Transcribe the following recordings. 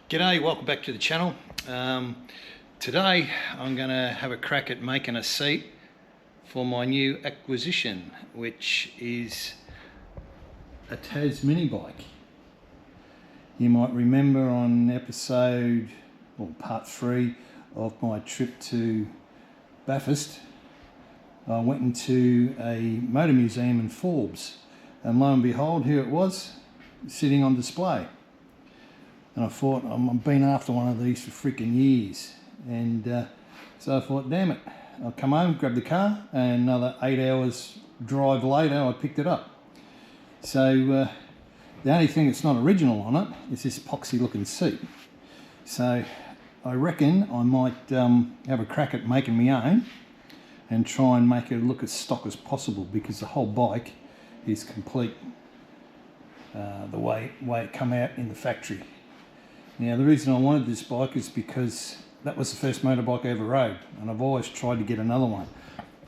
G'day, welcome back to the channel. Today I'm going to have a crack at making a seat for my new acquisition, which is a Tas minibike. You might remember on episode, or part 3 of my trip to Bathurst, I went into a motor museum in Forbes, and lo and behold, here it was sitting on display. And I thought, I've been after one of these for freaking years. And so I thought, damn it, I'll come home, grab the car, and another 8 hours drive later, I picked it up. So the only thing that's not original on it is this epoxy looking seat. So I reckon I might have a crack at making my own and try and make it look as stock as possible, because the whole bike is complete the way it come out in the factory. Now, the reason I wanted this bike is because that was the first motorbike I ever rode, and I've always tried to get another one,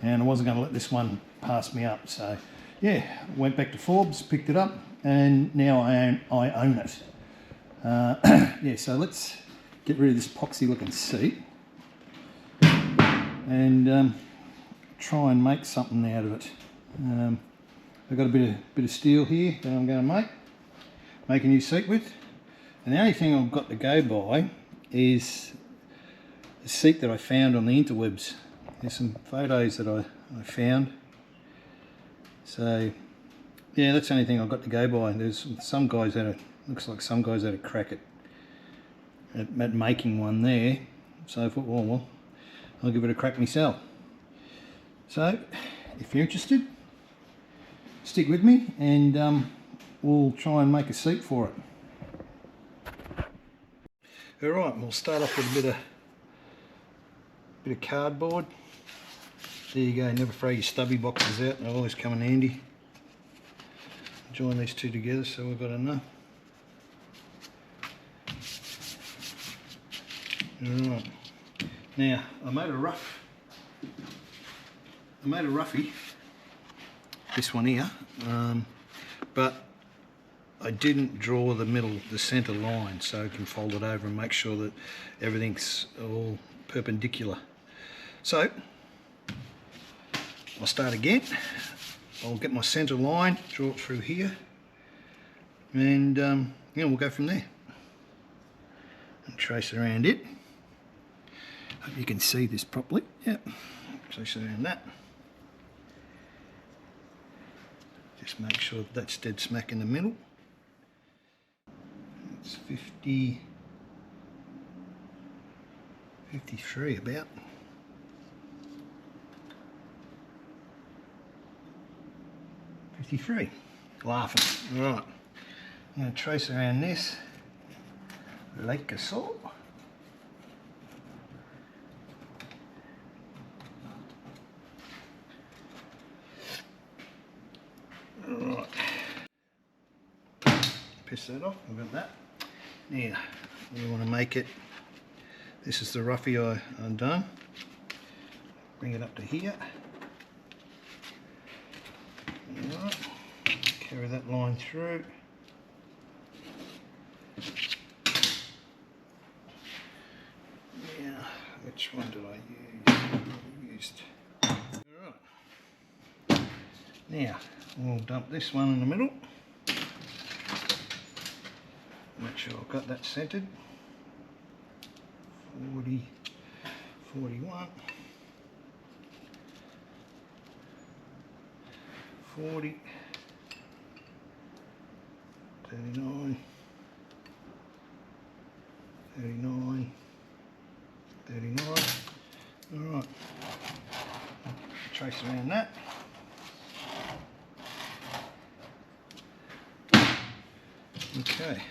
and I wasn't going to let this one pass me up. So yeah, went back to Forbes, picked it up, and now I own it. Yeah, so let's get rid of this epoxy looking seat and try and make something out of it. I've got a bit of steel here that I'm going to make a new seat with. And the only thing I've got to go by is the seat that I found on the interwebs. There's some photos that I found. So yeah, that's the only thing I've got to go by. There's some guys that looks like some guys had a crack at making one there. So I thought, well, I'll give it a crack myself. So if you're interested, stick with me and we'll try and make a seat for it. Alright, we'll start off with a bit of cardboard. There you go, never throw your stubby boxes out, they always come in handy. Join these two together so we've got enough. Alright, now I made a roughie, this one here, but I didn't draw the centre line, so I can fold it over and make sure that everything's all perpendicular. So I'll start again. I'll get my centre line, draw it through here, and yeah, we'll go from there. And trace around it. Hope you can see this properly. Yep, trace around that. Just make sure that's dead smack in the middle. It's 53 about. Laughing. Alright. I'm going to trace around this like so. Alright. Piss that off, I've got that. Now, we want to make it, this is the roughie I've done. Bring it up to here. Alright, carry that line through. Now, which one did I use? Alright. Now, we'll dump this one in the middle. Make sure I've got that centered. 40, 41, 40, 39, 39, 39. Alright, trace around that. Okay.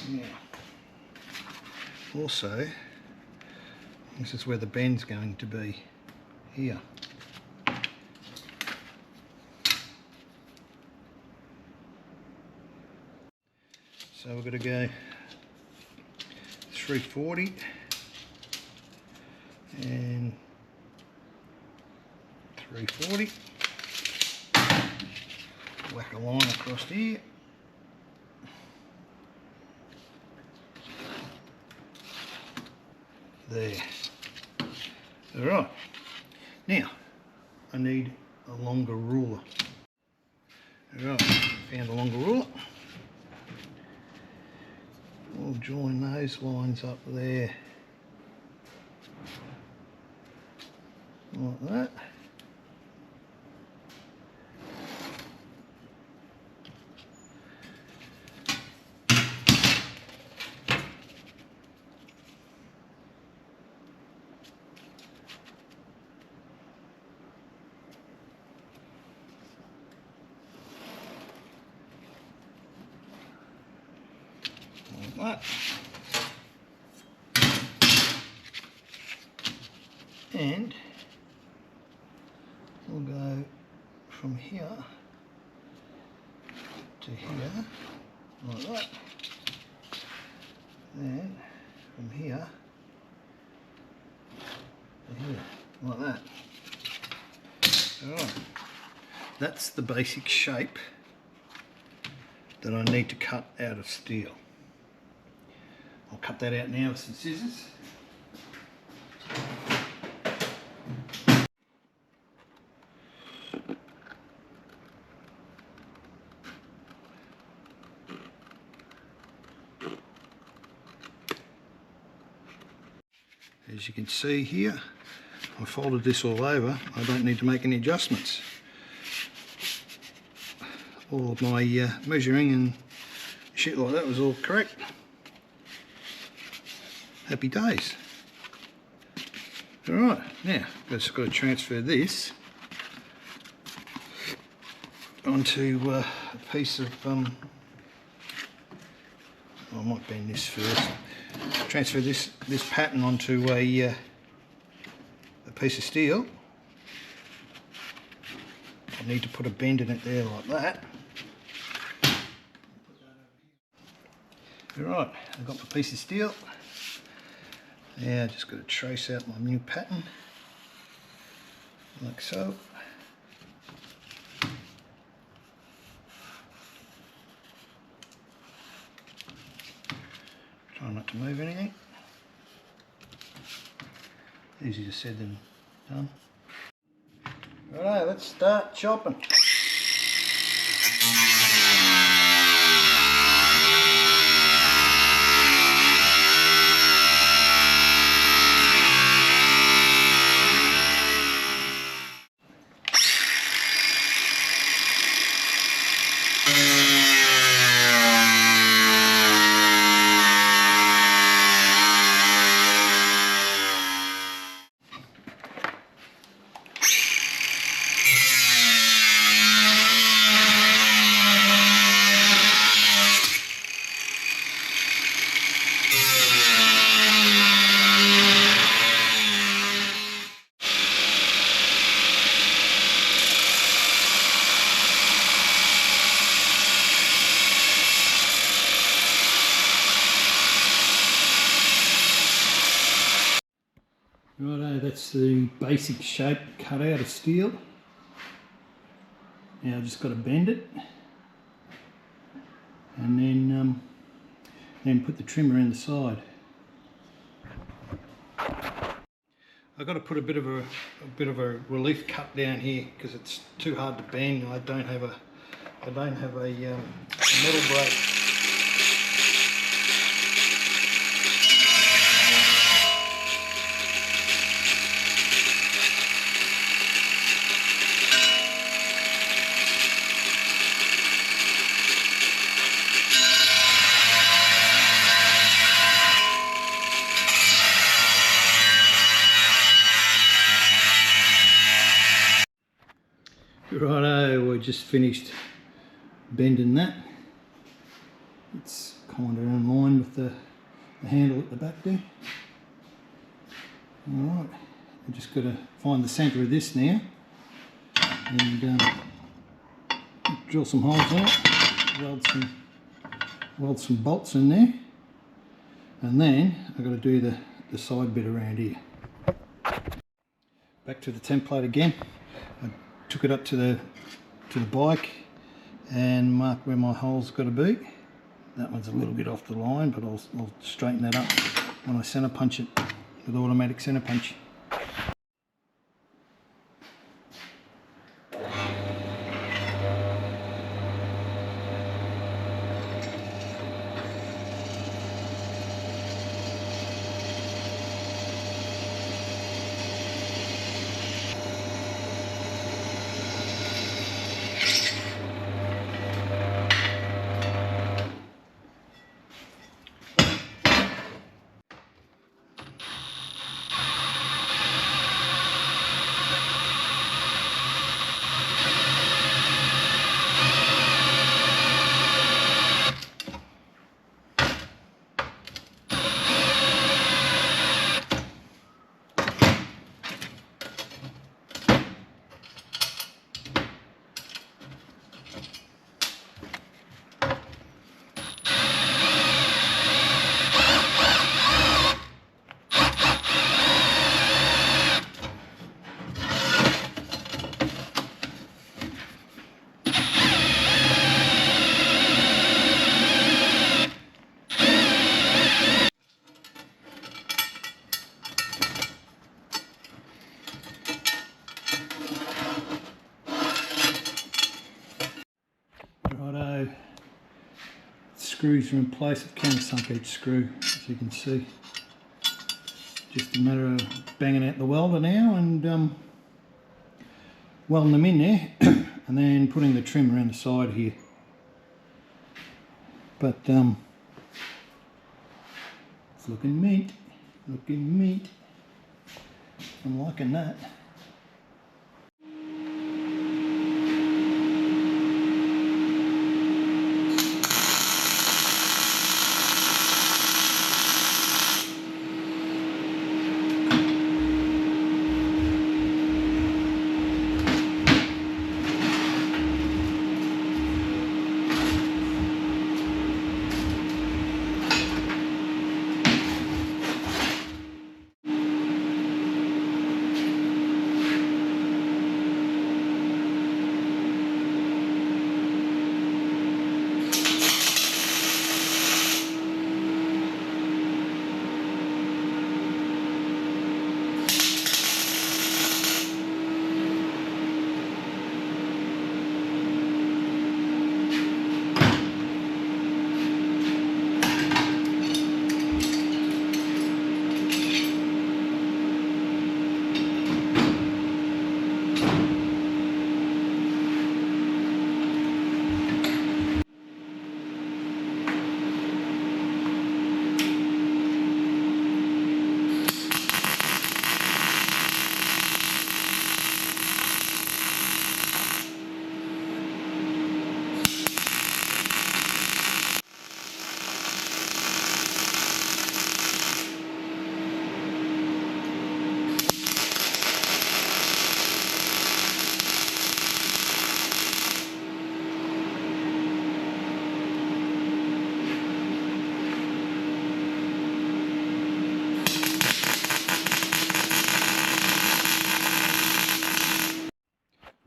Now, also, this is where the bend's going to be, here. So we're going to go 340 and 340. Whack a line across here. there. Alright, now I need a longer ruler. Alright, found a longer ruler. We'll join those lines up there like that. Like that. And we'll go from here to here like that. Then from here to here like that. Alright, that's the basic shape that I need to cut out of steel. I'll cut that out now with some scissors. As you can see here, I folded this all over. I don't need to make any adjustments. All of my measuring and shit like that was all correct. Happy days. Alright, now just got to transfer this onto a piece of I might bend this first. Transfer this pattern onto a piece of steel. I need to put a bend in it there like that. Alright, I've got my piece of steel. Now just got to trace out my new pattern like so. Try not to move anything. Easier said than done. Alright, let's start chopping. Righto, that's the basic shape cut out of steel. Now I've just got to bend it and then put the trimmer in the side. I've got to put a bit of a relief cut down here because it's too hard to bend. I don't have a metal brake. Righto, we just finished bending that. It's kind of in line with the handle at the back there. Alright, we've just got to find the centre of this now and drill some holes in it, weld some bolts in there, and then I've got to do the side bit around here. Back to the template again. I took it up to the bike and marked where my hole's got to be. That one's a little bit off the line, but I'll straighten that up when I centre punch it with automatic centre punch. Righto, screws are in place. I've counter sunk each screw, as you can see. Just a matter of banging out the welder now and welding them in there and then putting the trim around the side here. But it's looking neat, looking neat. I'm liking that.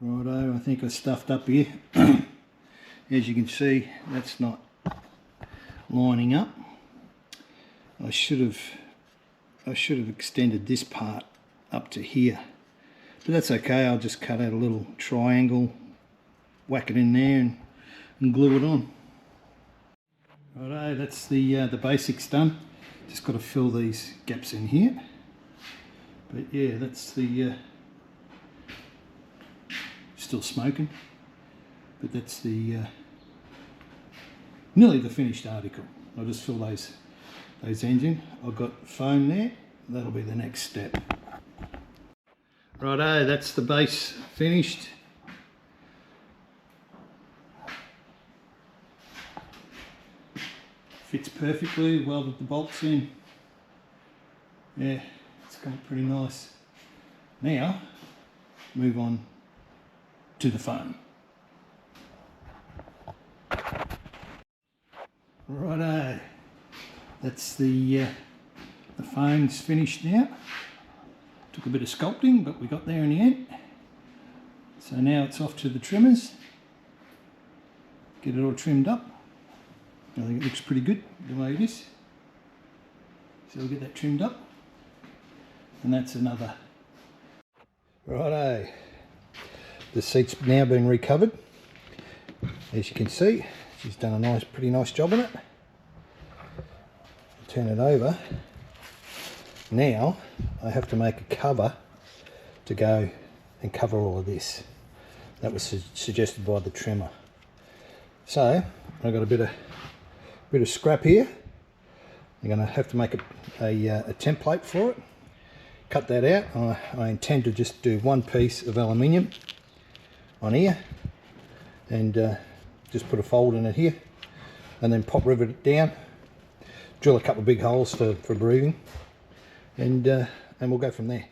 Righto, I think I stuffed up here. As you can see, that's not lining up. I should have extended this part up to here, but that's okay. I'll just cut out a little triangle, whack it in there and glue it on. Righto, that's the basics done. Just got to fill these gaps in here. But yeah, that's the still smoking, but that's the nearly the finished article. I'll just fill those ends in. I've got foam there. That'll be the next step. Righto, that's the base finished. Fits perfectly, welded the bolts in. Yeah, it's got pretty nice. Now, move on to the foam. Righto, that's the foam's finished now. Took a bit of sculpting, but we got there in the end. So now it's off to the trimmers. Get it all trimmed up. I think it looks pretty good the way it is. So we'll get that trimmed up and that's another. Righto, the seat's now been recovered. As you can see, she's done a pretty nice job on it. Turn it over. Now I have to make a cover to go and cover all of this. That was suggested by the trimmer. So I've got a bit of scrap here. I'm going to have to make a template for it. Cut that out. I intend to just do one piece of aluminium on here and just put a fold in it here, and then pop rivet it down, drill a couple of big holes for breathing, and we'll go from there.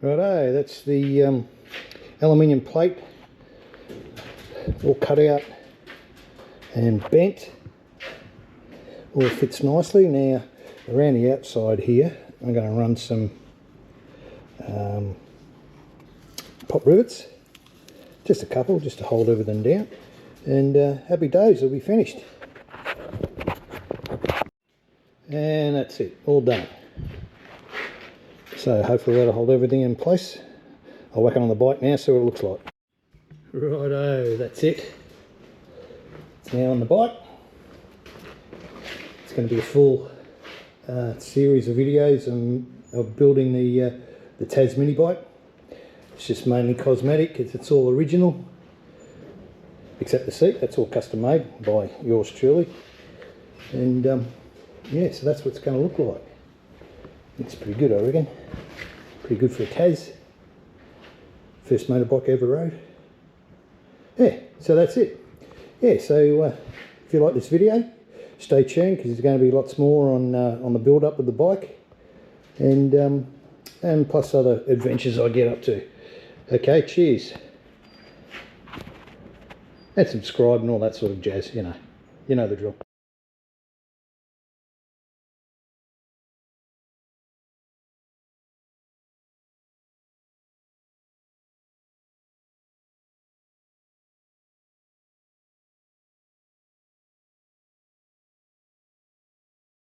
Righto, that's the aluminium plate all cut out and bent. All fits nicely. Now around the outside here I'm going to run some pop rivets, just a couple, just to hold everything down, and happy days, it'll be finished. And that's it, all done. So hopefully that'll hold everything in place. I'll whack it on the bike now, see what it looks like. Righto, that's it. It's now on the bike. It's going to be a full series of videos of building the Tas minibike. It's just mainly cosmetic, it's all original, except the seat, that's all custom made by yours truly. And yeah, so that's what it's going to look like. It's pretty good, I reckon. Pretty good for a Tas. First motorbike I ever rode. Yeah, so that's it. Yeah, so if you like this video, stay tuned because there's going to be lots more on the build up of the bike, and plus other adventures I get up to. Okay, cheers. And subscribe and all that sort of jazz, you know the drill.